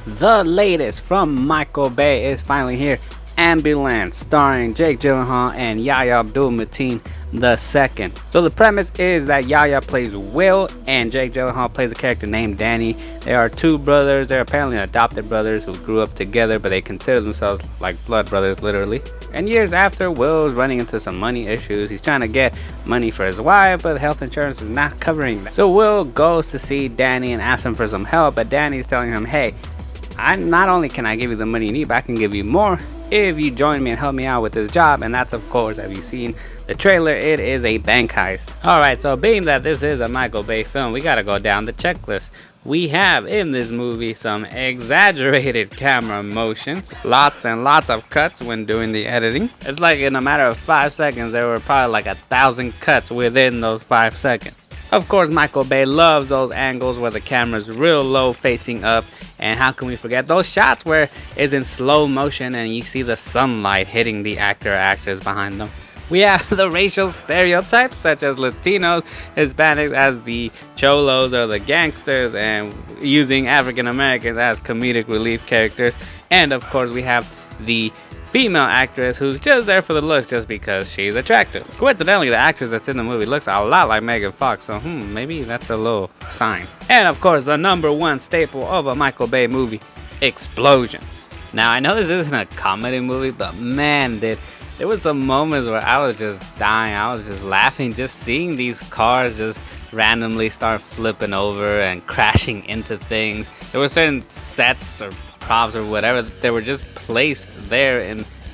The latest from Michael Bay is finally here. Ambulance, starring Jake Gyllenhaal and Yahya Abdul-Mateen II. So the premise is that Yahya plays Will and Jake Gyllenhaal plays a character named Danny. They are two brothers. They're apparently adopted brothers who grew up together, but they consider themselves like blood brothers, literally. And years after, Will's running into some money issues. He's trying to get money for his wife, but health insurance is not covering that. So Will goes to see Danny and asks him for some help, but Danny's telling him, hey, not only can I give you the money you need, but I can give you more if you join me and help me out with this job. And that's, of course, have you seen the trailer? It is a bank heist. Alright, so being that this is a Michael Bay film, we gotta go down the checklist. We have in this movie some exaggerated camera motion, lots and lots of cuts when doing the editing. It's like in a matter of 5 seconds there were probably like 1,000 cuts within those 5 seconds. Of course, Michael Bay loves those angles where the camera's real low facing up, and how can we forget those shots where it's in slow motion and you see the sunlight hitting the actor or actors behind them. We have the racial stereotypes such as Latinos, Hispanics as the cholos or the gangsters, and using African Americans as comedic relief characters. And of course we have the female actress who's just there for the looks just because she's attractive. Coincidentally, the actress that's in the movie looks a lot like Megan Fox, so maybe that's a little sign. And of course, the #1 staple of a Michael Bay movie, explosions. Now, I know this isn't a comedy movie, but man, there was some moments where I was just dying. I was just laughing, just seeing these cars just randomly start flipping over and crashing into things. There were certain sets or props or whatever that were just placed there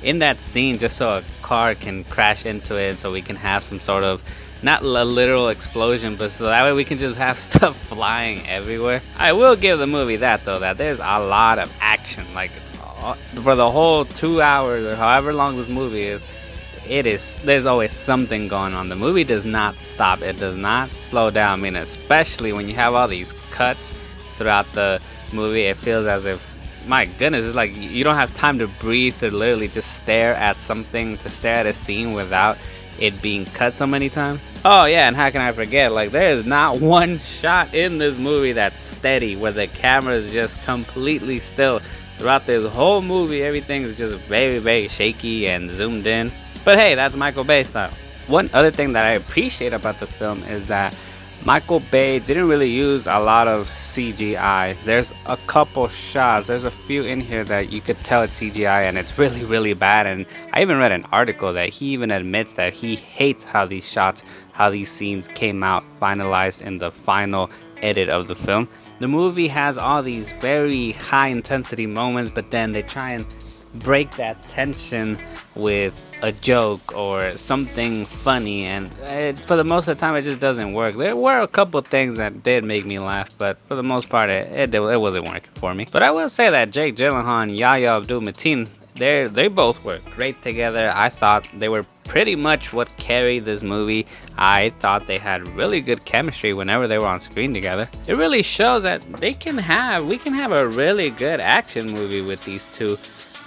in that scene just so a car can crash into it, so we can have some sort of, not a literal explosion, but so that way we can just have stuff flying everywhere. I will give the movie that though, that there's a lot of action. Like for the whole 2 hours or however long this movie is, there's always something going on. The movie does not stop. It does not slow down. I mean, especially when you have all these cuts throughout the movie, it feels as if, my goodness, it's like you don't have time to breathe, to literally just stare at something, to stare at a scene without it being cut so many times. Oh yeah, and how can I forget, like there is not one shot in this movie that's steady, where the camera is just completely still. Throughout this whole movie, everything is just very, very shaky and zoomed in. But hey, that's Michael Bay style. One other thing that I appreciate about the film is that Michael Bay didn't really use a lot of CGI. There's a couple shots, there's a few in here that you could tell it's CGI and it's really, really bad. And I even read an article that he even admits that he hates how these shots, how these scenes came out finalized in the final edit of the film. The movie has all these very high intensity moments, but then they try and break that tension with a joke or something funny, and for the most of the time it just doesn't work. There were a couple things that did make me laugh, but for the most part it wasn't working for me. But I will say that Jake Gyllenhaal and Yahya Abdul-Mateen, they both work great together. I thought they were pretty much what carried this movie. I thought they had really good chemistry whenever they were on screen together. It really shows that we can have a really good action movie with these two,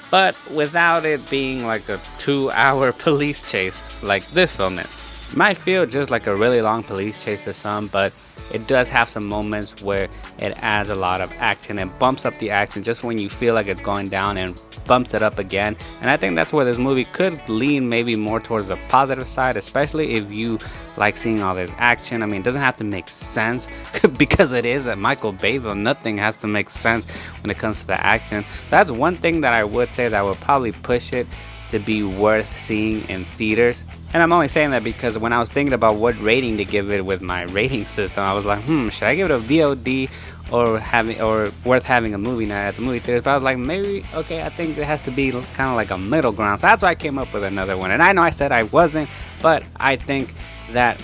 but without it being like a 2-hour police chase like this film is. It might feel just like a really long police chase to some, but it does have some moments where it adds a lot of action and bumps up the action just when you feel like it's going down, and bumps it up again. And I think that's where this movie could lean maybe more towards the positive side, especially if you like seeing all this action. I mean, it doesn't have to make sense because it is a Michael Bay film. Nothing has to make sense when it comes to the action. That's one thing that I would say that would probably push it to be worth seeing in theaters. And I'm only saying that because when I was thinking about what rating to give it with my rating system, I was like, should I give it a VOD or worth having a movie night at the movie theaters? But I was like, maybe, okay, I think it has to be kind of like a middle ground. So that's why I came up with another one. And I know I said I wasn't, but I think that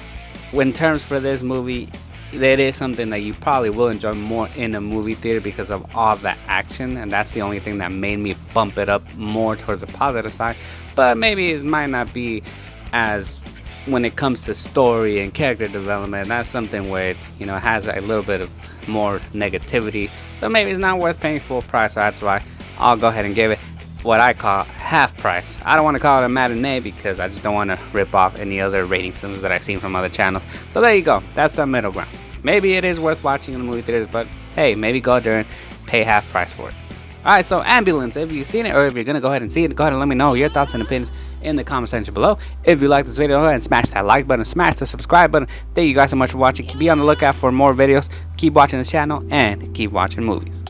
in terms for this movie, it is something that you probably will enjoy more in a movie theater because of all the action, and that's the only thing that made me bump it up more towards the positive side. But maybe it might not be as, when it comes to story and character development, that's something where it, has a little bit of more negativity, so maybe it's not worth paying full price. So that's why I'll go ahead and give it what I call half price. I don't want to call it a matinee because I just don't want to rip off any other rating systems that I've seen from other channels. So there you go, that's the middle ground. Maybe it is worth watching in the movie theaters, but hey, maybe go there and pay half price for it. Alright, so Ambulance, if you've seen it or if you're gonna go ahead and see it, go ahead and let me know your thoughts and opinions in the comment section below. If you like this video, go ahead and smash that like button, smash the subscribe button. Thank you guys so much for watching. Be on the lookout for more videos. Keep watching this channel and keep watching movies.